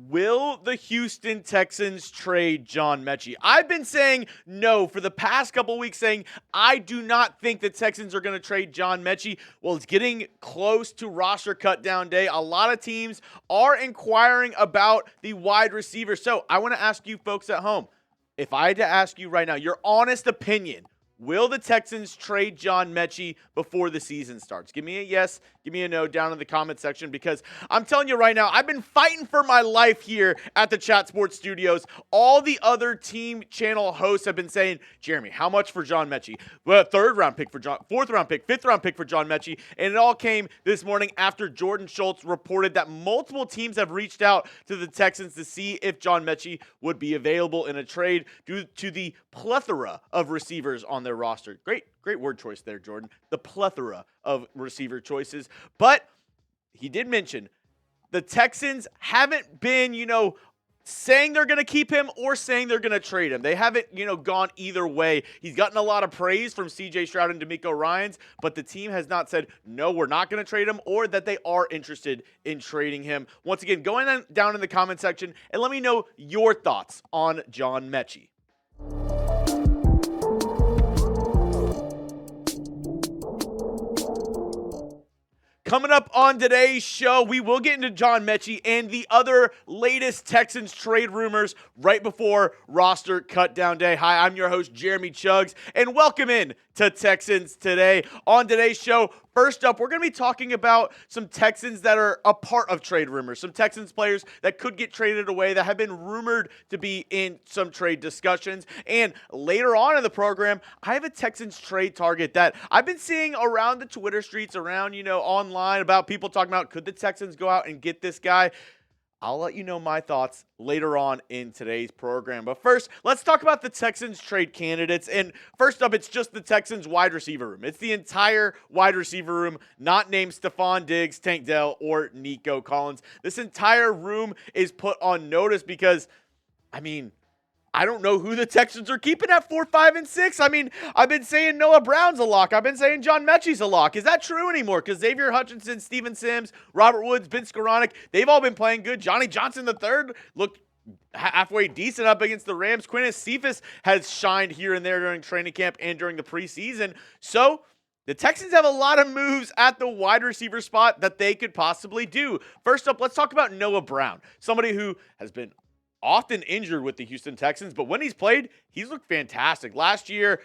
Will the Houston Texans trade John Metchie? I've been saying no for the past couple weeks, saying I do not think the Texans are going to trade John Metchie. Well, it's getting close to roster cutdown day. A lot of teams are inquiring about the wide receiver. So I want to ask you folks at home, if I had to ask you right now, your honest opinion, will the Texans trade John Metchie before the season starts? Give me a yes, give me a no down in the comment section, because I'm telling you right now, I've been fighting for my life here at the Chat Sports Studios. All the other team channel hosts have been saying, Jeremy, how much for John Metchie? Well, third round pick for John, fourth round pick, fifth round pick for John Metchie. And it all came this morning after Jordan Schultz reported that multiple teams have reached out to the Texans to see if John Metchie would be available in a trade due to the plethora of receivers on their roster. Great word choice there, Jordan. The plethora of receiver choices. But he did mention the Texans haven't been, saying they're going to keep him or saying they're going to trade him. They haven't, gone either way. He's gotten a lot of praise from CJ Stroud and DeMeco Ryans, but the team has not said, no, we're not going to trade him, or that they are interested in trading him. Once again, go down in the comment section and let me know your thoughts on John Metchie. Coming up on today's show, we will get into John Metchie and the other latest Texans trade rumors right before roster cutdown day. Hi, I'm your host, Jeremy Chuggs, and welcome in to Texans Today. On today's show, first up, we're going to be talking about some Texans that are a part of trade rumors, some Texans players that could get traded away that have been rumored to be in some trade discussions. And later on in the program, I have a Texans trade target that I've been seeing around the Twitter streets, around, online, about people talking about, could the Texans go out and get this guy? I'll let you know my thoughts later on in today's program. But first, let's talk about the Texans trade candidates. And first up, it's just the Texans wide receiver room. It's the entire wide receiver room, not named Stephon Diggs, Tank Dell, or Nico Collins. This entire room is put on notice because, I don't know who the Texans are keeping at 4, 5, and 6. I've been saying Noah Brown's a lock. I've been saying John Metchie's a lock. Is that true anymore? Because Xavier Hutchinson, Steven Sims, Robert Woods, Vince Skoranek, they've all been playing good. Johnny Johnson III looked halfway decent up against the Rams. Quintus Cephas has shined here and there during training camp and during the preseason. So the Texans have a lot of moves at the wide receiver spot that they could possibly do. First up, let's talk about Noah Brown, somebody who has been often injured with the Houston Texans, but when he's played, he's looked fantastic. Last year,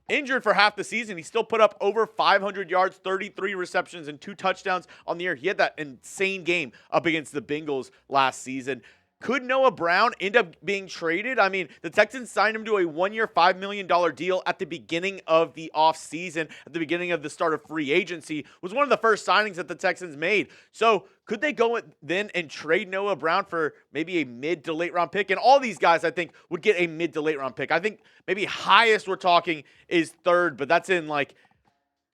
injured for half the season, he still put up over 500 yards, 33 receptions, and 2 touchdowns on the year. He had that insane game up against the Bengals last season. Could Noah Brown end up being traded? The Texans signed him to a 1-year, $5 million deal at the beginning of the offseason, at the beginning of the start of free agency. It was one of the first signings that the Texans made. So could they go then and trade Noah Brown for maybe a mid to late round pick? And all these guys, I think, would get a mid to late round pick. I think maybe highest we're talking is third, but that's in like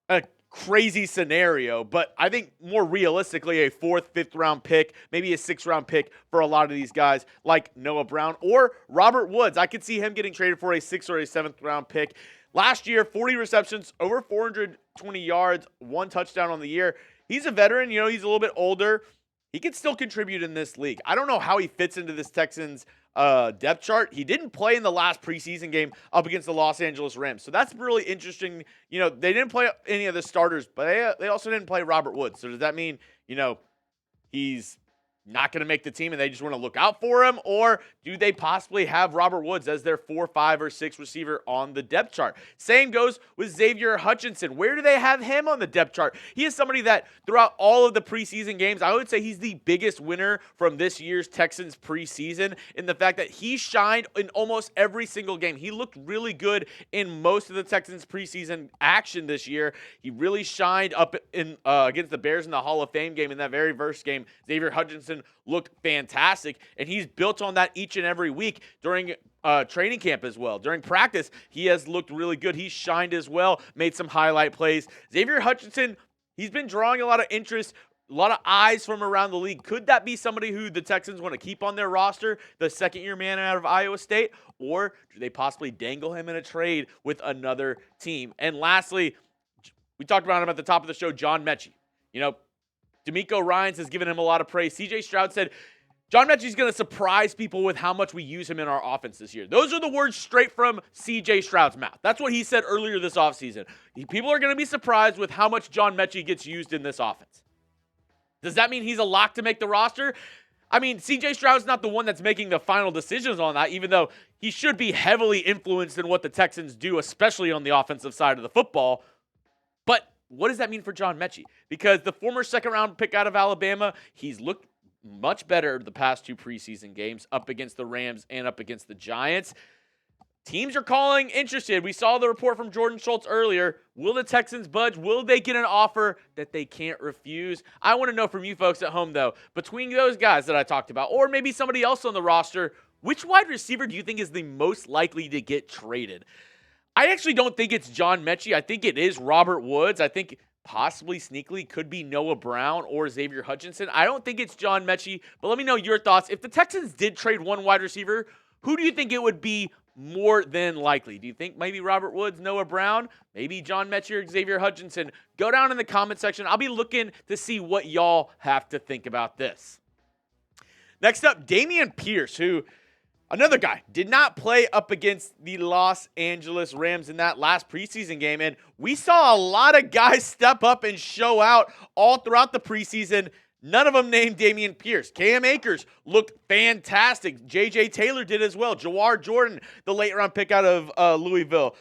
a crazy scenario. But I think more realistically, a 4th, 5th round pick, maybe a 6th round pick for a lot of these guys like Noah Brown or Robert Woods. I could see him getting traded for a 6th or a 7th round pick. Last year, 40 receptions, over 420 yards, 1 touchdown on the year. He's a veteran, he's a little bit older. He can still contribute in this league. I don't know how he fits into this Texans depth chart. He didn't play in the last preseason game up against the Los Angeles Rams. So that's really interesting. They didn't play any of the starters, but they also didn't play Robert Woods. So does that mean, he's not going to make the team and they just want to look out for him? Or do they possibly have Robert Woods as their 4, 5, or 6 receiver on the depth chart? Same goes with Xavier Hutchinson. Where do they have him on the depth chart? He is somebody that throughout all of the preseason games, I would say he's the biggest winner from this year's Texans preseason in the fact that he shined in almost every single game. He looked really good in most of the Texans preseason action this year. He really shined up in against the Bears in the Hall of Fame game in that very first game. Xavier Hutchinson looked fantastic, and he's built on that each and every week during training camp as well. During practice, he has looked really good. He's shined as well, made some highlight plays. Xavier Hutchinson, he's been drawing a lot of interest, a lot of eyes from around the league. Could that be somebody who the Texans want to keep on their roster, the second-year man out of Iowa State, or do they possibly dangle him in a trade with another team? And lastly, we talked about him at the top of the show, John Metchie. DeMeco Ryans has given him a lot of praise. CJ Stroud said John Metchie's going to surprise people with how much we use him in our offense this year. Those are the words straight from C.J. Stroud's mouth. That's what he said earlier this offseason. People are going to be surprised with how much John Metchie gets used in this offense. Does that mean he's a lock to make the roster? I mean, C.J. Stroud's not the one that's making the final decisions on that, even though he should be heavily influenced in what the Texans do, especially on the offensive side of the football. But what does that mean for John Metchie? Because the former second-round pick out of Alabama, he's looked much better the past 2 preseason games up against the Rams and up against the Giants. Teams are calling interested. We saw the report from Jordan Schultz earlier. Will the Texans budge? Will they get an offer that they can't refuse? I want to know from you folks at home, though, between those guys that I talked about, or maybe somebody else on the roster, which wide receiver do you think is the most likely to get traded? I actually don't think it's John Metchie. I think it is Robert Woods. I think possibly sneakily could be Noah Brown or Xavier Hutchinson. I don't think it's John Metchie, but let me know your thoughts. If the Texans did trade one wide receiver, who do you think it would be more than likely? Do you think maybe Robert Woods, Noah Brown, maybe John Metchie or Xavier Hutchinson? Go down in the comment section. I'll be looking to see what y'all have to think about this. Next up, Dameon Pierce, who, another guy, did not play up against the Los Angeles Rams in that last preseason game, and we saw a lot of guys step up and show out all throughout the preseason. None of them named Dameon Pierce. Cam Akers looked fantastic. J.J. Taylor did as well. Jawar Jordan, the late-round pick out of Louisville,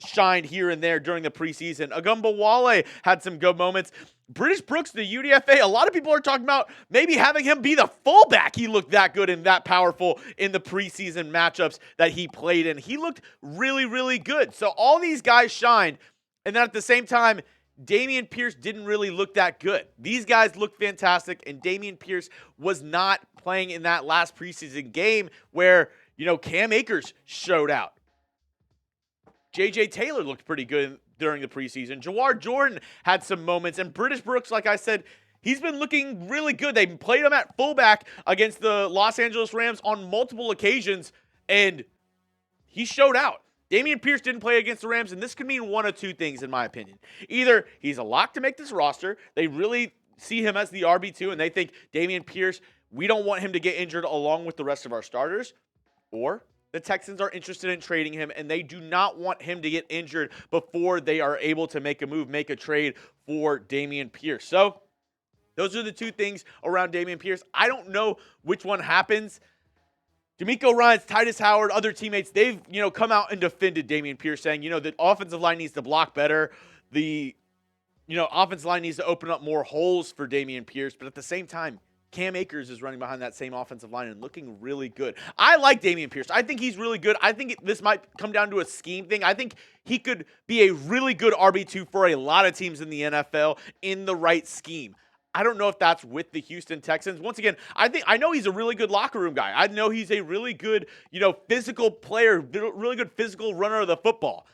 shined here and there during the preseason. Agumba Wale had some good moments. British Brooks, the UDFA, a lot of people are talking about maybe having him be the fullback. He looked that good and that powerful in the preseason matchups that he played in. He looked really, really good. So all these guys shined, and then at the same time, Dameon Pierce didn't really look that good. These guys looked fantastic, and Dameon Pierce was not playing in that last preseason game where, Cam Akers showed out. J.J. Taylor looked pretty good during the preseason. Jawar Jordan had some moments, and British Brooks, like I said, he's been looking really good. They played him at fullback against the Los Angeles Rams on multiple occasions, and he showed out. Dameon Pierce didn't play against the Rams, and this could mean one of two things, in my opinion. Either he's a lock to make this roster, they really see him as the RB2, and they think Dameon Pierce, we don't want him to get injured along with the rest of our starters, or the Texans are interested in trading him, and they do not want him to get injured before they are able to make a move, make a trade for Dameon Pierce. So those are the two things around Dameon Pierce. I don't know which one happens. DeMeco Ryans, Titus Howard, other teammates, they've come out and defended Dameon Pierce, saying the offensive line needs to block better. The offensive line needs to open up more holes for Dameon Pierce, but at the same time, Cam Akers is running behind that same offensive line and looking really good. I like Dameon Pierce. I think he's really good. I think this might come down to a scheme thing. I think he could be a really good RB2 for a lot of teams in the NFL in the right scheme. I don't know if that's with the Houston Texans. Once again, I know he's a really good locker room guy. I know he's a really good, physical player, really good physical runner of the football.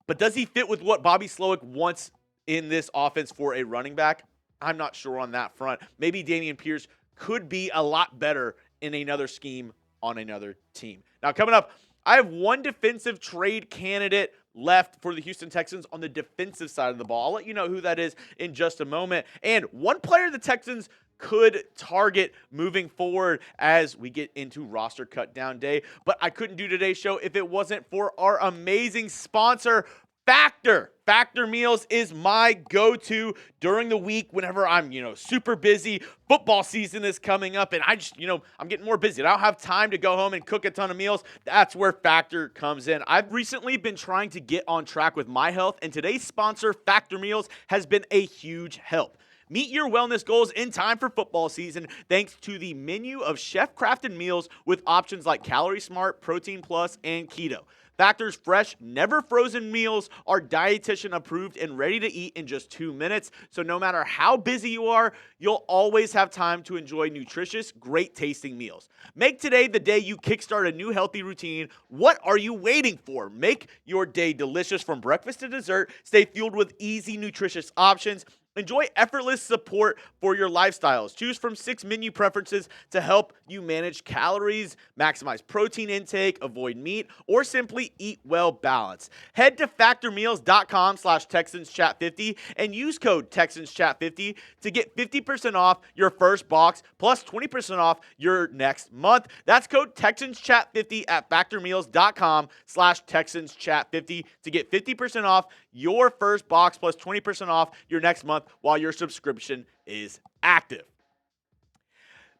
But does he fit with what Bobby Slowick wants in this offense for a running back? I'm not sure on that front. Maybe Dameon Pierce could be a lot better in another scheme on another team. Now, coming up, I have one defensive trade candidate left for the Houston Texans on the defensive side of the ball. I'll let you know who that is in just a moment. And one player the Texans could target moving forward as we get into roster cut down day. But I couldn't do today's show if it wasn't for our amazing sponsor, Factor. Factor Meals is my go-to during the week whenever I'm, super busy. Football season is coming up, and I just, I'm getting more busy. I don't have time to go home and cook a ton of meals. That's where Factor comes in. I've recently been trying to get on track with my health, and today's sponsor, Factor Meals, has been a huge help. Meet your wellness goals in time for football season thanks to the menu of chef-crafted meals with options like Calorie Smart, Protein Plus, and Keto. Factor's fresh, never frozen meals are dietitian approved and ready to eat in just 2 minutes. So no matter how busy you are, you'll always have time to enjoy nutritious, great tasting meals. Make today the day you kickstart a new healthy routine. What are you waiting for? Make your day delicious from breakfast to dessert. Stay fueled with easy, nutritious options. Enjoy effortless support for your lifestyles. Choose from 6 menu preferences to help you manage calories, maximize protein intake, avoid meat, or simply eat well balanced. Head to factormeals.com/TexansChat50 and use code TexansChat50 to get 50% off your first box plus 20% off your next month. That's code TexansChat50 at factormeals.com/TexansChat50 to get 50% off your first box plus 20% off your next month while your subscription is active.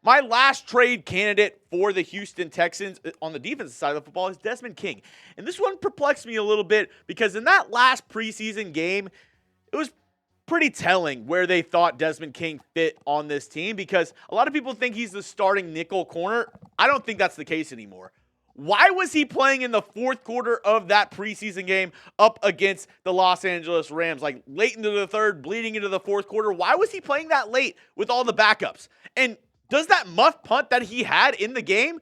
My last trade candidate for the Houston Texans on the defensive side of the football is Desmond King. And this one perplexed me a little bit because in that last preseason game, it was pretty telling where they thought Desmond King fit on this team because a lot of people think he's the starting nickel corner. I don't think that's the case anymore. Why was he playing in the fourth quarter of that preseason game up against the Los Angeles Rams, like late into the third, bleeding into the fourth quarter? Why was he playing that late with all the backups? And does that muff punt that he had in the game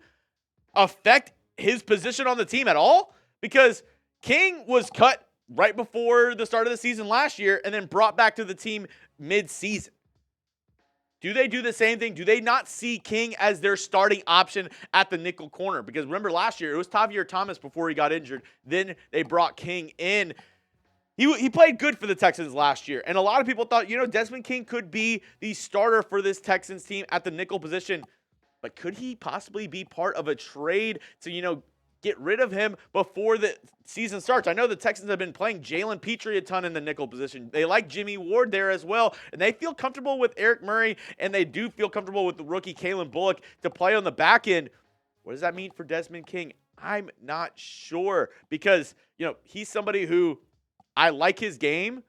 affect his position on the team at all? Because King was cut right before the start of the season last year and then brought back to the team mid-season. Do they do the same thing? Do they not see King as their starting option at the nickel corner? Because remember last year, it was Tavier Thomas before he got injured. Then they brought King in. He played good for the Texans last year. And a lot of people thought, Desmond King could be the starter for this Texans team at the nickel position. But could he possibly be part of a trade to, get rid of him before the season starts? I know the Texans have been playing Jalen Petrie a ton in the nickel position. They like Jimmy Ward there as well, and they feel comfortable with Eric Murray, and they do feel comfortable with the rookie Kalen Bullock to play on the back end. What does that mean for Desmond King? I'm not sure because, he's somebody who I like his game,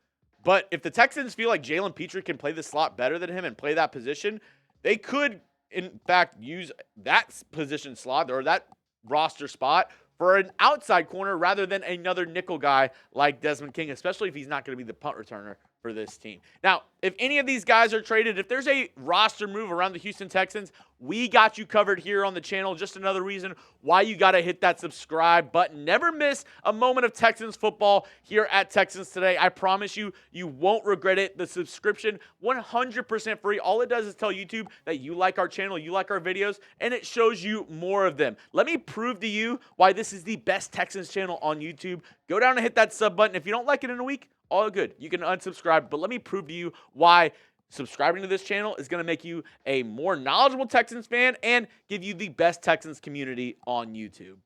but if the Texans feel like Jalen Petrie can play the slot better than him and play that position, they could, in fact, use that position slot or that roster spot for an outside corner rather than another nickel guy like Desmond King, especially if he's not going to be the punt returner for this team. Now, if any of these guys are traded, if there's a roster move around the Houston Texans, we got you covered here on the channel. Just another reason why you got to hit that subscribe button. Never miss a moment of Texans football here at Texans Today. I promise you, you won't regret it. The subscription, 100% free. All it does is tell YouTube that you like our channel, you like our videos, and it shows you more of them. Let me prove to you why this is the best Texans channel on YouTube. Go down and hit that sub button. If you don't like it in a week, all good. You can unsubscribe, but let me prove to you why subscribing to this channel is going to make you a more knowledgeable Texans fan and give you the best Texans community on YouTube.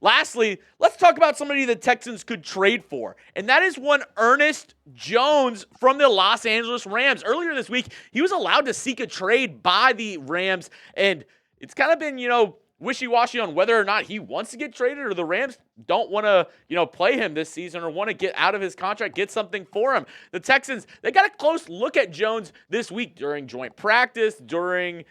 Lastly, let's talk about somebody the Texans could trade for, and that is one Ernest Jones from the Los Angeles Rams. Earlier this week, he was allowed to seek a trade by the Rams, and it's kind of been, wishy-washy on whether or not he wants to get traded or the Rams don't want to, play him this season or want to get out of his contract, get something for him. The Texans, they got a close look at Jones this week during joint practice, during,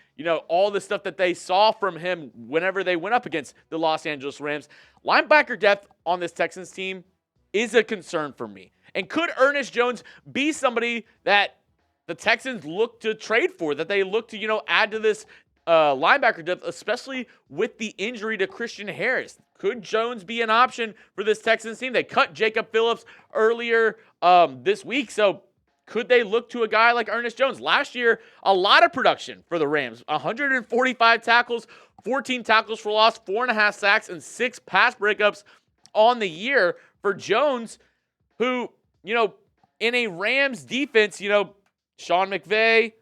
all the stuff that they saw from him whenever they went up against the Los Angeles Rams. Linebacker depth on this Texans team is a concern for me. And could Ernest Jones be somebody that the Texans look to trade for, that they look to, add to this linebacker depth, especially with the injury to Christian Harris? Could Jones be an option for this Texans team? They cut Jacob Phillips earlier this week, so could they look to a guy like Ernest Jones? Last year, a lot of production for the Rams. 145 tackles, 14 tackles for loss, 4.5 sacks, and 6 pass breakups on the year for Jones, who, in a Rams defense, Sean McVay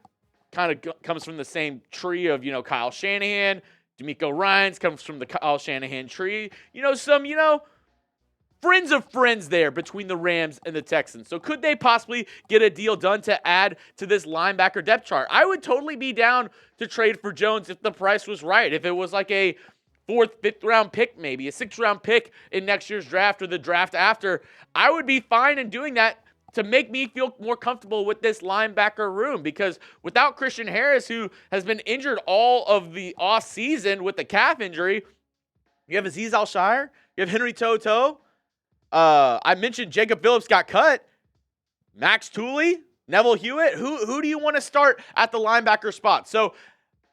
kind of comes from the same tree of, Kyle Shanahan. DeMeco Ryans comes from the Kyle Shanahan tree. Some friends of friends there between the Rams and the Texans. So could they possibly get a deal done to add to this linebacker depth chart? I would totally be down to trade for Jones if the price was right. If it was like a 4th, 5th round pick, maybe a 6th round pick in next year's draft or the draft after, I would be fine in doing that to make me feel more comfortable with this linebacker room, because without Christian Harris, who has been injured all of the offseason with the calf injury, you have Azeez Al-Shire, you have Henry To'oTo'o. I mentioned Jacob Phillips got cut. Max Tooley, Neville Hewitt. Who do you want to start at the linebacker spot? So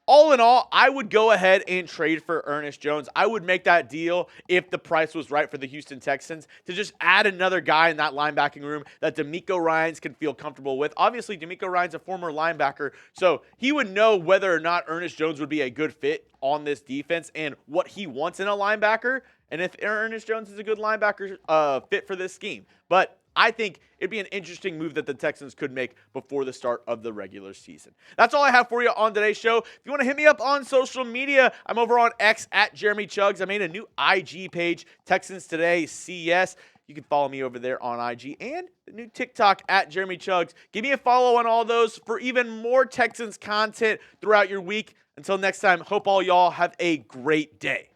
all in all, I would go ahead and trade for Ernest Jones. I would make that deal if the price was right for the Houston Texans to just add another guy in that linebacking room that DeMeco Ryans can feel comfortable with. Obviously, DeMeco Ryans a former linebacker, so he would know whether or not Ernest Jones would be a good fit on this defense and what he wants in a linebacker, and if Ernest Jones is a good linebacker fit for this scheme. But I think it'd be an interesting move that the Texans could make before the start of the regular season. That's all I have for you on today's show. If you want to hit me up on social media, I'm over on X at Jeremy Chuggs. I made a new IG page, Texans Today CS. You can follow me over there on IG and the new TikTok at Jeremy Chuggs. Give me a follow on all those for even more Texans content throughout your week. Until next time, hope all y'all have a great day.